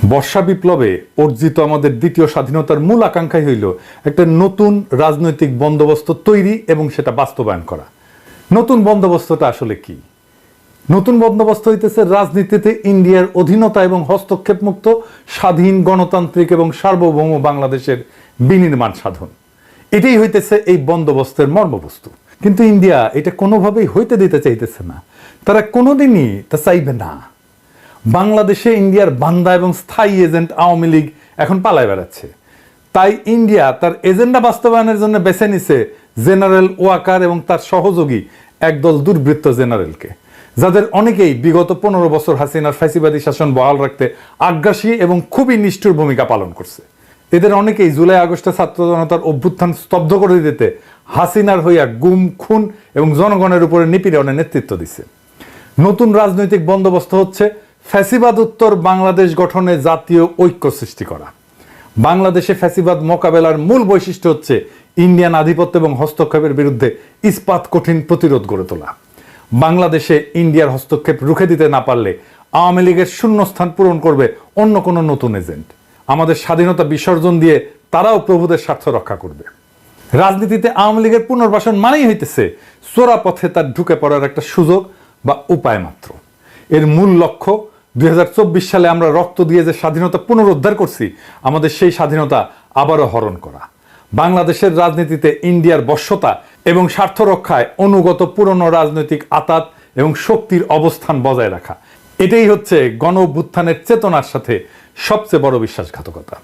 বর্ষা বিপ্লবে অর্জিত আমাদের দ্বিতীয় স্বাধীনতার মূল আকাঙ্ক্ষাই হইল একটা নতুন রাজনৈতিক বন্দোবস্ত তৈরি এবং সেটা বাস্তবায়ন করা। নতুন বন্দোবস্তটা আসলে কি? নতুন বন্দোবস্ত হইতেছে রাজনীতিতে ইন্ডিয়ার অধীনতা এবং হস্তক্ষেপ মুক্ত স্বাধীন গণতান্ত্রিক এবং সার্বভৌম বাংলাদেশের বিনির্মাণ সাধন। এটাই হইতেছে এই বন্দোবস্তের মর্মবস্তু। কিন্তু ইন্ডিয়া এটা কোনোভাবেই হইতে দিতে চাইতেছে না, তারা কোনোদিনই তা চাইবে না। বাংলাদেশে ইন্ডিয়ার বান্দা এবং স্থায়ী এজেন্ট আওয়ামী লীগ এখন পালায় বেড়াচ্ছে। তাই ইন্ডিয়া তার এজেন্ডা বাস্তবায়নের জন্য বেছে নিছে জেনারেল ওয়াকার এবং তার সহযোগী একদল দুর্বৃত্ত জেনারেলকে, যাদের অনেকেই বিগত 15 বছর হাসিনার ফ্যাসিবাদী শাসন বহাল রাখতে আগ্রাসী এবং খুবই নিষ্ঠুর ভূমিকা পালন করছে। এদের অনেকেই জুলাই আগস্টে ছাত্র জনতার অভ্যুত্থান স্তব্ধ করে দিতে হাসিনার হইয়া গুম, খুন এবং জনগণের উপরে নিপীড়নের নেতৃত্ব দিছে। নতুন রাজনৈতিক বন্দোবস্ত হচ্ছে ফ্যাসিবাদ উত্তর বাংলাদেশ গঠনে জাতীয় ঐক্য সৃষ্টি করা। বাংলাদেশে ফ্যাসিবাদ মোকাবেলার মূল বৈশিষ্ট্য হচ্ছে ইন্ডিয়ান আধিপত্য এবং হস্তক্ষেপের বিরুদ্ধে ইস্পাত কঠিন প্রতিরোধ গড়ে তোলা। বাংলাদেশে ইন্ডিয়ার হস্তক্ষেপ রুখে দিতে না পারলে আওয়ামী লীগের শূন্যস্থান পূরণ করবে অন্য কোনো নতুন এজেন্ট। আমাদের স্বাধীনতা বিসর্জন দিয়ে তারাও প্রভুদের স্বার্থ রক্ষা করবে। রাজনীতিতে আওয়ামী লীগের পুনর্বাসন মানেই হইতেছে চোরা পথে তার ঢুকে পড়ার একটা সুযোগ বা উপায় মাত্র। এর মূল লক্ষ্য 2024 সালে আমরা রক্ত দিয়ে যে স্বাধীনতা পুনরুদ্ধার করছি, আমাদের সেই স্বাধীনতা আবারও হরণ করা। বাংলাদেশের রাজনীতিতে ইন্ডিয়ার বশ্যতা এবং স্বার্থ রক্ষায় অনুগত পুরনো রাজনৈতিক আতাত এবং শক্তির অবস্থান বজায় রাখা, এটাই হচ্ছে গণ অভ্যুত্থানের চেতনার সাথে সবচেয়ে বড় বিশ্বাসঘাতকতা।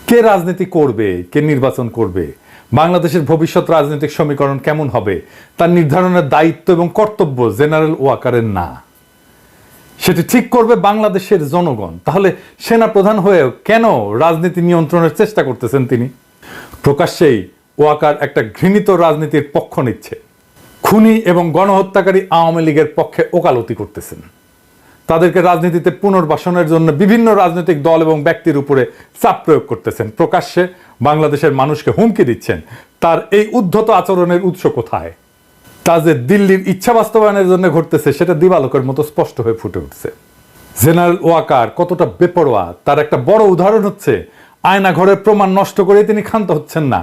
কে রাজনীতি করবে, কে নির্বাচন করবে, বাংলাদেশের ভবিষ্যৎ রাজনৈতিক সমীকরণ কেমন হবে, তার নির্ধারণের দায়িত্ব এবং কর্তব্য জেনারেল ওয়াকারের না। সেটি ঠিক করবে বাংলাদেশের জনগণ। তাহলে সেনা প্রধান হয়েও কেন রাজনীতি নিয়ন্ত্রণের চেষ্টা করতেছেন তিনি? প্রকাশ্যেই ওয়াকার একটা ঘৃণিত রাজনীতির পক্ষ নিচ্ছে। খুনি এবং গণহত্যাকারী আওয়ামী লীগের পক্ষে ওকালতি করতেছেন। তাদেরকে রাজনীতিতে পুনর্বাসনের জন্য বিভিন্ন রাজনৈতিক দল এবং ব্যক্তির উপরে চাপ প্রয়োগ করতেছেন। প্রকাশ্যে বাংলাদেশের মানুষকে হুমকি দিচ্ছেন। তার এই উদ্ধত আচরণের উৎস কোথায়? তা যে দিল্লির ইচ্ছা বাস্তবায়নের জন্য ঘটতেছে সেটা দিবালোকের মতো স্পষ্ট হয়ে ফুটে উঠছে। জেনারেল ওয়াকার কতটা বেপরোয়া তার একটা বড় উদাহরণ হচ্ছে আয়না ঘরের প্রমাণ নষ্ট করে তিনি ক্ষান্ত হচ্ছেন না।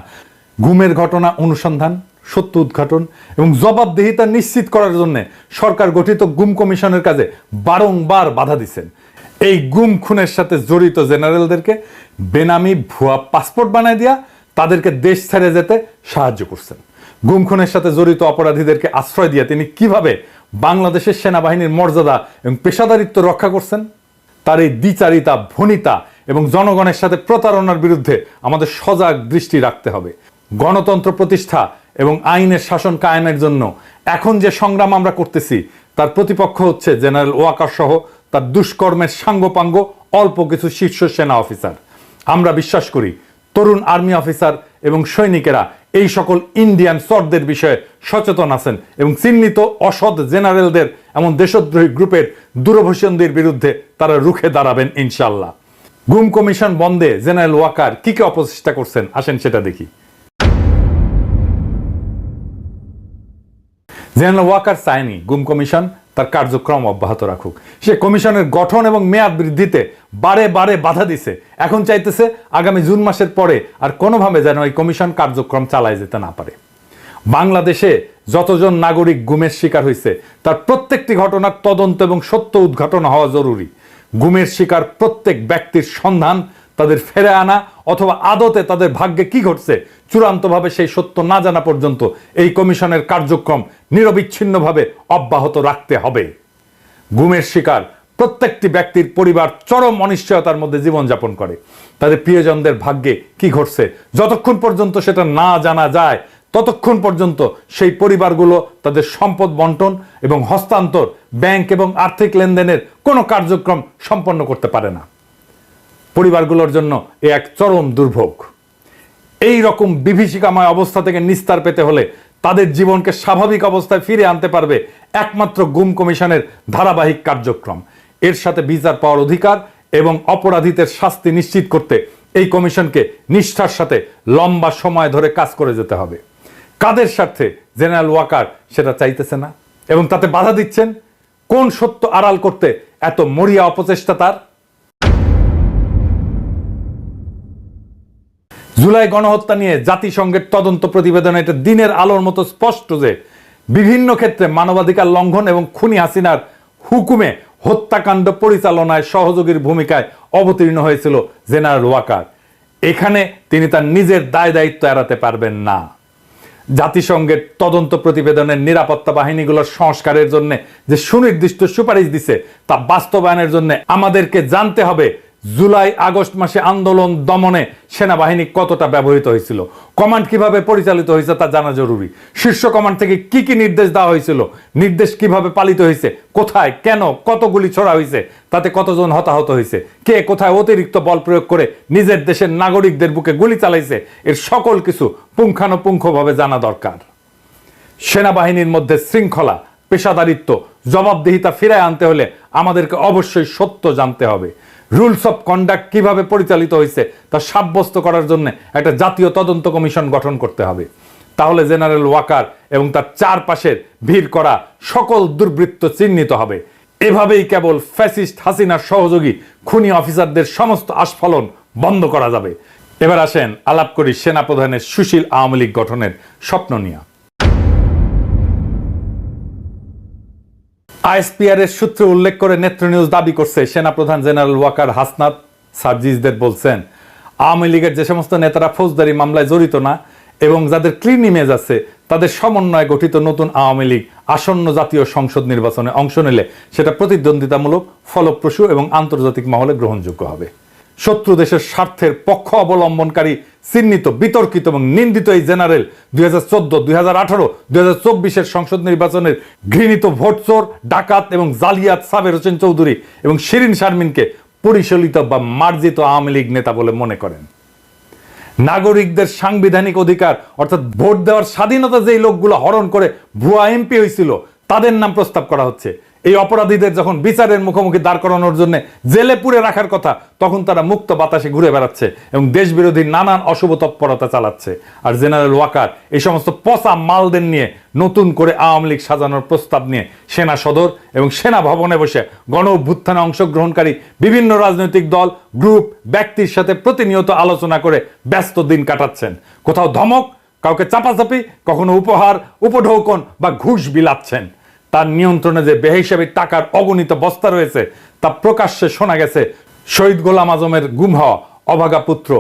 গুমের ঘটনা অনুসন্ধান, সত্য উদ্ঘাটন এবং জবাবদিহিতা নিশ্চিত করার জন্য সরকার গঠিত গুম কমিশনের কাজে বারংবার বাধা দিচ্ছেন। এই গুম খুনের সাথে জড়িত জেনারেলদেরকে বেনামি ভুয়া পাসপোর্ট বানায় দিয়া তাদেরকে দেশ ছেড়ে যেতে সাহায্য করছেন। গুম খুনের সাথে জড়িত অপরাধীদেরকে আশ্রয় দিয়ে তিনি কিভাবে বাংলাদেশের সেনাবাহিনীর মর্যাদা এবং পেশাদারিত্ব রক্ষা করছেন? তার এই দ্বিচারিতা, ভনিতা এবং জনগণের সাথে প্রতারণার বিরুদ্ধে আমাদের সজাগ দৃষ্টি রাখতে হবে। গণতন্ত্র প্রতিষ্ঠা এবং আইনের শাসন কায়েমের জন্য এখন যে সংগ্রাম আমরা করতেছি তার প্রতিপক্ষ হচ্ছে জেনারেল ওয়াকার সহ তার দুষ্কর্মের সাঙ্গপাঙ্গ অল্প কিছু শীর্ষ সেনা অফিসার। আমরা বিশ্বাস করি তরুণ আর্মি অফিসার এবং সৈনিকেরা এই সকল ইন্ডিয়ান সর্দের বিষয়ে সচেতন আছেন এবং চিহ্নিত অসৎ জেনারেলদের এমন দেশদ্রোহী গ্রুপের দুরভিসন্ধির বিরুদ্ধে তারা রুখে দাঁড়াবেন ইনশাল্লাহ। গুম কমিশন বন্ধে জেনারেল ওয়াকার কি কি অপচেষ্টা করছেন আসেন সেটা দেখি। জেনারেল ওয়াকার চায়নি গুম কমিশন তার কার্যক্রম অব্যাহত রাখুক। সে কমিশনের গঠন এবং মেয়াদ বৃদ্ধিতে বারে বারে বাধা দিছে। এখন চাইতেছে আগামী জুন মাসের পরে আর কোনোভাবে যেন এই কমিশন কার্যক্রম চালায় যেতে না পারে। বাংলাদেশে যতজন নাগরিক গুমের শিকার হয়েছে তার প্রত্যেকটি ঘটনার তদন্ত এবং সত্য উদ্ঘাটন হওয়া জরুরি। গুমের শিকার প্রত্যেক ব্যক্তির সন্ধান, তাদের ফেরে আনা অথবা আদতে তাদের ভাগ্যে কি ঘটছে চূড়ান্তভাবে সেই সত্য না জানা পর্যন্ত এই কমিশনের কার্যক্রম নিরবিচ্ছিন্নভাবে অব্যাহত রাখতে হবে। গুমের শিকার প্রত্যেকটি ব্যক্তির পরিবার চরম অনিশ্চয়তার মধ্যে জীবনযাপন করে। তাদের প্রিয়জনদের ভাগ্যে কি ঘটছে যতক্ষণ পর্যন্ত সেটা না জানা যায় ততক্ষণ পর্যন্ত সেই পরিবারগুলো তাদের সম্পদ বন্টন এবং হস্তান্তর, ব্যাংক এবং আর্থিক লেনদেনের কোনো কার্যক্রম সম্পন্ন করতে পারে না। পরিবারগুলোর জন্য এ এক চরম দুর্ভোগ। এই রকম বিভীষিকাময় অবস্থা থেকে নিস্তার পেতে হলে তাদের জীবনকে স্বাভাবিক অবস্থায় ফিরে আনতে পারবে একমাত্র গুম কমিশনের ধারাবাহিক কার্যক্রম। এর সাথে বিচার পাওয়ার অধিকার এবং অপরাধীদের শাস্তি নিশ্চিত করতে এই কমিশনকে নিষ্ঠার সাথে লম্বা সময় ধরে কাজ করে যেতে হবে। কাদের স্বার্থে জেনারেল ওয়াকার সেটা চাইতেছে না এবং তাতে বাধা দিচ্ছেন কোন সত্য আড়াল করতে এত মরিয়া অপচেষ্টা তার? জুলাই গণহত্যা নিয়ে জাতিসংঘের তদন্ত প্রতিবেদনে এটা দিনের আলোর মতো স্পষ্ট যে বিভিন্ন ক্ষেত্রে মানবাধিকার লঙ্ঘন এবং খুনি হাসিনার হুকুমে হত্যাকাণ্ড পরিচালনায় সহযোগীর ভূমিকায় অবতীর্ণ হয়েছিল জেনারেল ওয়াকার। এখানে তিনি তার নিজের দায় দায়িত্ব এড়াতে পারবেন না। জাতিসংঘের তদন্ত প্রতিবেদনের নিরাপত্তা বাহিনীগুলোর সংস্কারের জন্য যে সুনির্দিষ্ট সুপারিশ দিছে তা বাস্তবায়নের জন্য আমাদেরকে জানতে হবে জুলাই আগস্ট মাসে আন্দোলন দমনে সেনাবাহিনী কতটা ব্যবহৃত হয়েছিল, কমান্ড কিভাবে পরিচালিত হয়েছে তা জানা জরুরি। শীর্ষ কমান্ড থেকে কি কি নির্দেশ দেওয়া হয়েছিল, নির্দেশ কিভাবে পালিত হয়েছে, কোথায় কেন কত গুলি ছোড়া হয়েছে, তাতে কতজন হতাহত হয়েছে, কে কোথায় অতিরিক্ত বল প্রয়োগ করে নিজের দেশের নাগরিকদের বুকে গুলি চালাইছে, এর সকল কিছু পুঙ্খানুপুঙ্খভাবে জানা দরকার। সেনাবাহিনীর মধ্যে শৃঙ্খলা, পেশাদারিত্ব, জবাবদিহিতা ফিরায় আনতে হলে আমাদেরকে অবশ্যই সত্য জানতে হবে। রুলস অফ কন্ডাক্ট কিভাবে পরিচালিত হয়েছে তা সাব্যস্ত করার জন্য একটা জাতীয় তদন্ত কমিশন গঠন করতে হবে। তাহলে জেনারেল ওয়াকার এবং তার চারপাশের ভিড় করা সকল দুর্বৃত্ত চিহ্নিত হবে। এভাবেই কেবল ফ্যাসিস্ট হাসিনার সহযোগী খুনি অফিসারদের সমস্ত আস্ফালন বন্ধ করা যাবে। এবার আসেন আলাপ করি সেনাপ্রধানের সুশীল আওয়ামী লীগ গঠনের স্বপ্ন নিয়ে। আইএসপিআর এর সূত্রে উল্লেখ করে নেত্র নিউজ দাবি করছে সেনাপ্রধান জেনারেল ওয়াকার হাসনাত সার্জিসদের বলছেন আওয়ামী লীগের যে সমস্ত নেতারা ফৌজদারি মামলায় জড়িত না এবং যাদের ক্লিন ইমেজ আছে তাদের সমন্বয়ে গঠিত নতুন আওয়ামী লীগ আসন্ন জাতীয় সংসদ নির্বাচনে অংশ নিলে সেটা প্রতিদ্বন্দ্বিতামূলক, ফলপ্রসূ এবং আন্তর্জাতিক মহলে গ্রহণযোগ্য হবে। শত্রু দেশের স্বার্থের পক্ষ অবলম্বনকারী চিহ্নিত, বিতর্কিত এবং নিন্দিত এই জেনারেল 2014, 2018, 2024 সংসদ নির্বাচনের ঘৃণিত ভোটচোর, ডাকাত এবং জালিয়াত সাবের হোসেন চৌধুরী এবং শিরিন শারমিনকে পরিচালিত বা মার্জিত আওয়ামী লীগ নেতা বলে মনে করেন। নাগরিকদের সাংবিধানিক অধিকার অর্থাৎ ভোট দেওয়ার স্বাধীনতা যেই লোকগুলো হরণ করে ভুয়া এমপি হয়েছিল তাদের নাম প্রস্তাব করা হচ্ছে। এই অপরাধীদের যখন বিচারের মুখোমুখি দাঁড় করানোর জন্য জেলে পুরে রাখার কথা তখন তারা মুক্ত বাতাসে ঘুরে বেড়াচ্ছে এবং দেশ বিরোধী নানান অশুভ তৎপরতা চালাচ্ছে। আর জেনারেল ওয়াকার এই সমস্ত পচা মালদের নিয়ে নতুন করে আওয়ামী লীগ সাজানোর প্রস্তাব নিয়ে সেনা সদর এবং সেনা ভবনে বসে গণ অভ্যুত্থানে অংশগ্রহণকারী বিভিন্ন রাজনৈতিক দল, গ্রুপ, ব্যক্তির সাথে প্রতিনিয়ত আলোচনা করে ব্যস্ত দিন কাটাচ্ছেন। কোথাও ধমক, কাউকে চাপাচাপি, কখনো উপহার, উপঢৌকন বা ঘুষ বিলাচ্ছেন। তার নিয়ন্ত্রণে যে বেহিসাবি টাকার অগণিত বস্তা রয়েছে তা প্রকাশ্যে শোনা গেছে শহীদ গোলাম আজমের গুম হওয়া অভাগা পুত্র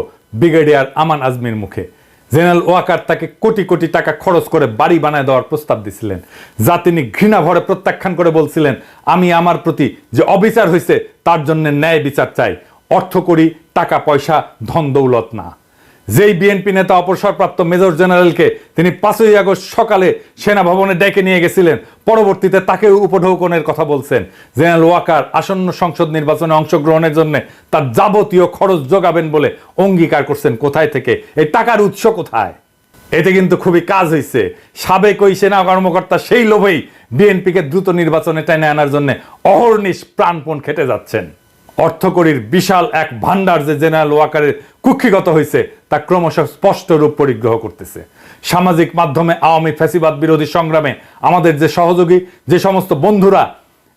ব্রিগেডিয়ার আমান আজমির মুখে। জেনারেল ওয়াকার তাকে কোটি কোটি টাকা খরচ করে বাড়ি বানায় দেওয়ার প্রস্তাব দিছিলেন, যা তিনি ঘৃণা ভরে প্রত্যাখ্যান করে বলছিলেন, আমি আমার প্রতি যে অবিচার হয়েছে তার জন্য ন্যায় বিচার চাই, অর্থ করি, টাকা পয়সা, ধন দৌলত না। যেই বিএনপি নেতা অবসরপ্রাপ্ত মেজর জেনারেলকে তিনি 5ই আগস্ট সকালে সেনা ভবনে ডেকে নিয়ে গেছিলেন, পরবর্তীতে তাকে উপঢৌকনের কথা বলছেন। জেনারেল ওয়াকার আসন্ন সংসদ নির্বাচনে অংশগ্রহণের জন্য তার যাবতীয় খরচ যোগাবেন বলে অঙ্গীকার করছেন। কোথায় থেকে, এই টাকার উৎস কোথায়? এতে কিন্তু খুবই কাজ হয়েছে। সাবেক ওই সেনা কর্মকর্তা সেই লোভেই বিএনপিকে দ্রুত নির্বাচনে টেনে আনার জন্য অহর্নিশ প্রাণপণ খেটে যাচ্ছেন। অর্থকরীর বিশাল এক ভান্ডার যে জেনারেল ওয়াকারের কুক্ষিগত হয়েছে তা ক্রমশ স্পষ্ট রূপ পরিগ্রহ করতেছে। সামাজিক মাধ্যমে আওয়ামী ফ্যাসিবাদ বিরোধী সংগ্রামে আমাদের যে সহযোগী, যে সমস্ত বন্ধুরা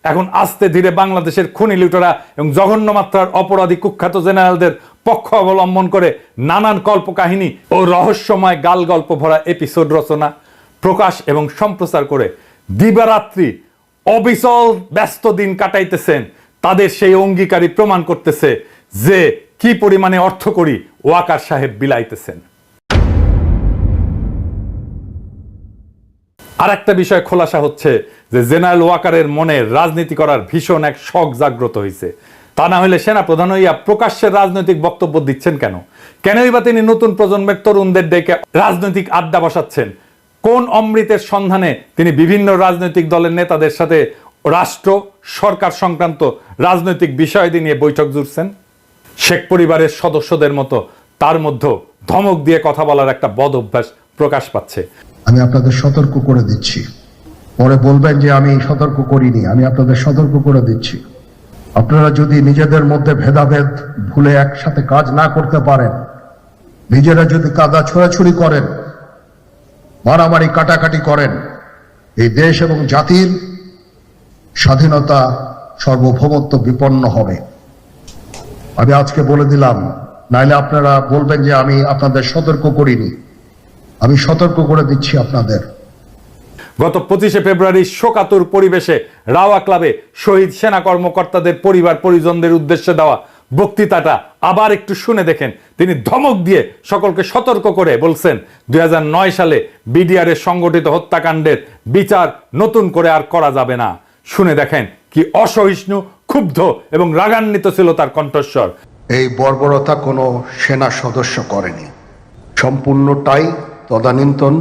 এখন আস্তে ধীরে বাংলাদেশের খুনি লুটেরা এবং জঘন্য মাত্রার অপরাধী কুখ্যাত জেনারেলদের পক্ষ অবলম্বন করে নানান কল্পকাহিনী ও রহস্যময় গাল গল্প ভরা এপিসোড রচনা, প্রকাশ এবং সম্প্রচার করে দিবারাত্রি অবিচল ব্যস্ত দিন কাটাইতেছেন, তাদের সেই অঙ্গীকারী প্রমাণ করতেছে যে কি পরিমাণে অর্থ করি ওয়াকার সাহেব বিলাইতেছেন। আর একটা বিষয় খোলাসা হচ্ছে যে জেনারেল ওয়াকারের মনে রাজনীতি করার ভীষণ এক শখ জাগ্রত হয়েছে। তা না হলে সেনা প্রধান হইয়া প্রকাশ্যে রাজনৈতিক বক্তব্য দিচ্ছেন কেন? কেনই বা তিনি নতুন প্রজন্মের তরুণদের ডেকে রাজনৈতিক আড্ডা বসাচ্ছেন? কোন অমৃতের সন্ধানে তিনি বিভিন্ন রাজনৈতিক দলের নেতাদের সাথে রাষ্ট্র সরকার সংক্রান্ত রাজনৈতিক বিষয়াদি নিয়ে বৈঠক জুড়ছেন? শেখ পরিবারের সদস্যদের মতো তার মধ্যে ধমক দিয়ে কথা বলার একটা বদ অভ্যাস প্রকাশ পাচ্ছে। আমি আপনাদের সতর্ক করে দিচ্ছি, পরে বলবেন যে আমি সতর্ক করিনি। আমি আপনাদের সতর্ক করে দিচ্ছি, আপনারা যদি নিজেদের মধ্যে ভেদাভেদ ভুলে একসাথে কাজ না করতে পারেন, নিজেরা যদি কাদা ছোড়াছুড়ি করেন, মারামারি কাটাকাটি করেন, এই দেশ এবং জাতির স্বাধীনতা সার্বভৌমত্ব বিপন্ন হবে। আমি আজকে বলে দিলাম, নাইলে আপনারা বলবেন যে আমি আপনাদের সতর্ক করিনি। আমি সতর্ক করে দিচ্ছি আপনাদের। গত 25শে ফেব্রুয়ারি শোকাতুর পরিবেশে রাওয়া ক্লাবে শহীদ সেনা কর্মকর্তাদের পরিবার পরিজনদের উদ্দেশ্যে দেওয়া বক্তৃতাটা আবার একটু শুনে দেখেন। তিনি ধমক দিয়ে সকলকে সতর্ক করে বলছেন 2009 সালে বিডিআর এর সংগঠিত হত্যাকাণ্ডের বিচার নতুন করে আর করা যাবে না। শুনে দেখেন কি অসহিষ্ণু, ক্ষুব্ধ এবং রাগান্বিত ছিল তার কণ্ঠস্বর। এই বর্বরতা কোনো সেনা সদস্য করেনি, সম্পূর্ণটাই তদানীন্তন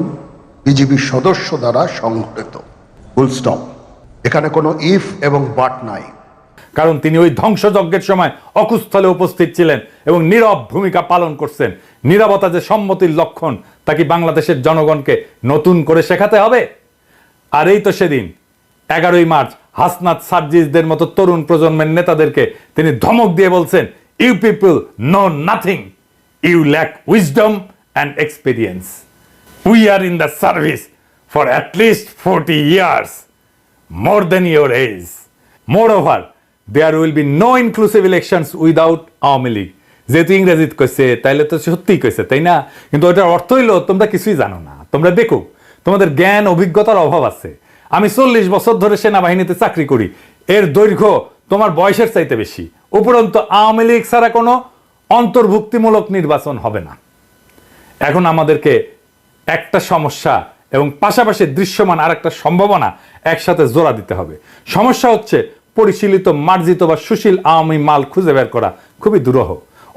বিজিবি সদস্য দ্বারা সংঘটিত। Full stop. এখানে কোনো ইফ এবং বাট নাই। কারণ তিনি ওই ধ্বংসযজ্ঞের সময় অকুস্থলে উপস্থিত ছিলেন এবং নীরব ভূমিকা পালন করছেন। নীরবতা যে সম্মতির লক্ষণ, তা কি বাংলাদেশের জনগণকে নতুন করে শেখাতে হবে? আর এই তো সেদিন 11ই মার্চ হাসনাত সার্জিসদের মতো তরুণ প্রজন্মের নেতাদেরকে তিনি ধমক দিয়ে বলছেন, you people know nothing, you lack wisdom and experience, we are in the service for at least 40 years, more than your age. Moreover, there will be no inclusive elections without Awami League. যেহেতু ইংরেজিত কইছে তাইলে তো সত্যিই কইছে, তাই না? কিন্তু ওটার অর্থ হইলো তোমরা কিছুই জানো না। তোমরা দেখো, তোমাদের জ্ঞান অভিজ্ঞতার অভাব আছে। আমি 40 বছর ধরে সেনাবাহিনীতে চাকরি করি, এর দৈর্ঘ্য তোমার বয়সের চাইতে বেশি। উপরন্তু আওয়ামী লীগ ছাড়া কোনো অন্তর্ভুক্তিমূলক নির্বাচন হবে না। এখন আমাদেরকে একটা সমস্যা এবং পাশাপাশি দৃশ্যমান আর একটা সম্ভাবনা একসাথে জোড়া দিতে হবে। সমস্যা হচ্ছে পরিশীলিত, মার্জিত বা সুশীল আওয়ামী মাল খুঁজে বের করা খুবই দুরূহ।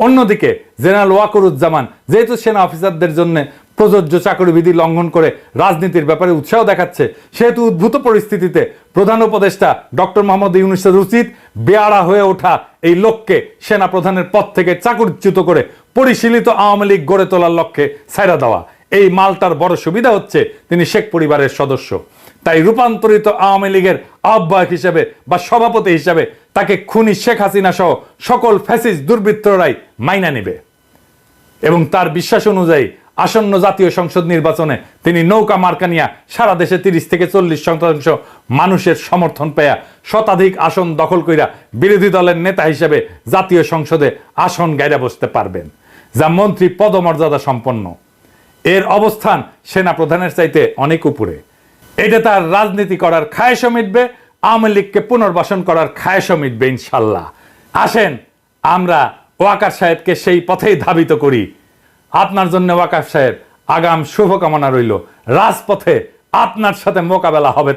অন্যদিকে জেনারেল ওয়াকারুজ্জামান যেহেতু সেনা অফিসারদের জন্য প্রযোজ্য চাকরিবিধি লঙ্ঘন করে রাজনীতির ব্যাপারে উৎসাহ দেখাচ্ছে, সেহেতু উদ্ভূত পরিস্থিতিতে প্রধান উপদেষ্টা ডক্টর মোহাম্মদ ইউনূসের উচিত বেয়াড়া হয়ে ওঠা এই লোককে সেনা প্রধানের পদ থেকে চাকরিচ্যুত করে পরিশীলিত আওয়ামী লীগ গড়ে তোলার লক্ষ্যে ছাইড়া দেওয়া। এই মালটার বড় সুবিধা হচ্ছে তিনি শেখ পরিবারের সদস্য, তাই রূপান্তরিত আওয়ামী লীগের আহ্বায়ক হিসেবে বা সভাপতি হিসেবে তাকে খুনি শেখ হাসিনা সহ সকল ফ্যাসিস্ট দুর্বৃত্তরাই মাইনা নেবে এবং তার বিশ্বাস অনুযায়ী আসন্ন জাতীয় সংসদ নির্বাচনে তিনি নৌকা মার্কা নিয়ে সারা দেশে 30 থেকে 40% মানুষের সমর্থন পেয়া শতাধিক আসন দখল কইরা বিরোধী দলের নেতা হিসেবে জাতীয় সংসদে আসন গাইরা বসতে পারবেন, যা মন্ত্রী পদমর্যাদা সম্পন্ন। এর অবস্থান সেনা প্রধানের চাইতে অনেক উপরে। এটা তার রাজনীতি করার খায়েশও মিটবে, আওয়ামী লীগকে পুনর্বাসন করার খায়েশও মিটবে ইনশাল্লাহ। আসেন আমরা ওয়াকার সাহেবকে সেই পথেই ধাবিত করি। আপনার জন্য ওয়াকার সাহেব আগাম শুভকামনা রইল। রাজপথে আপনার সাথে মোকাবেলা হবে।